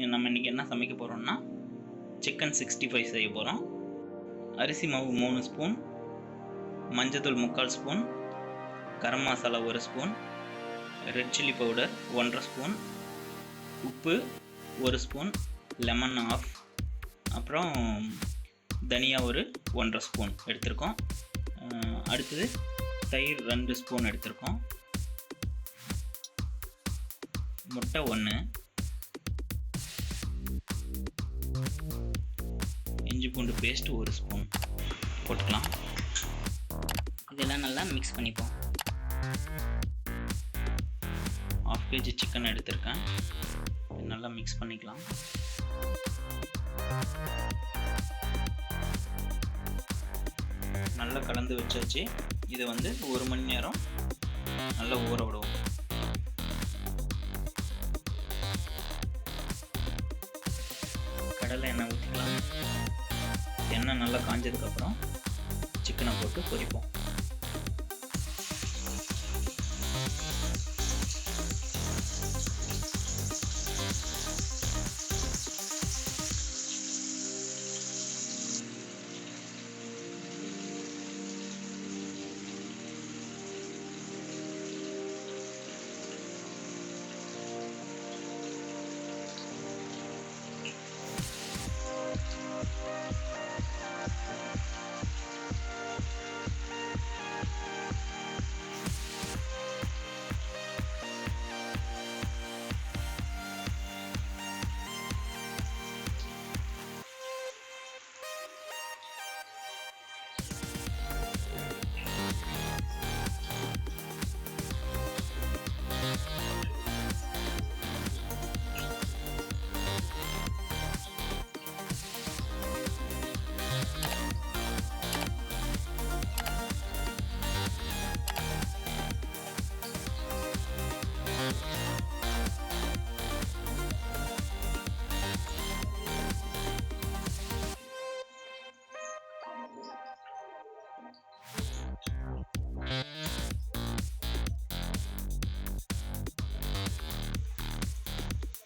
நம்ம இன்றைக்கி என்ன சமைக்க போகிறோம்னா சிக்கன் 65 செய்ய போகிறோம். அரிசி மாவு 3 ஸ்பூன், மஞ்சத்தூள் 3/4 spoon, garam masala 1 spoon, red chilli powder 1.5 spoon, உப்பு 1 ஸ்பூன், லெமன் ஆஃப், அப்புறம் தனியா ஒரு 1.5 ஸ்பூன் எடுத்திருக்கோம். அடுத்தது தயிர் 2 ஸ்பூன் எடுத்திருக்கோம். முட்டை 1, இஞ்சி பூண்டு பேஸ்ட் 1 ஸ்பூன் போட்டுக்கலாம். இதெல்லாம் நல்லா மிக்ஸ் பண்ணிப்போம். 1/2 kg சிக்கன் எடுத்திருக்கேன். நல்லா மிக்ஸ் பண்ணிக்கலாம். நல்லா கலந்து வச்சாச்சு. இதை 1 மணி நேரம் நல்லா ஊற விடுவோம். கடலை எண்ணெய் ஊற்றிக்கலாம். எண்ணெய் நல்லா காஞ்சதுக்கப்புறம் சிக்கனை போட்டு பொரிப்போம்.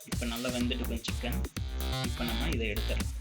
இப்போ நல்லா வெந்துட்டு சிக்கன். இப்போ நம்ம இதை எடுத்துடலாம்.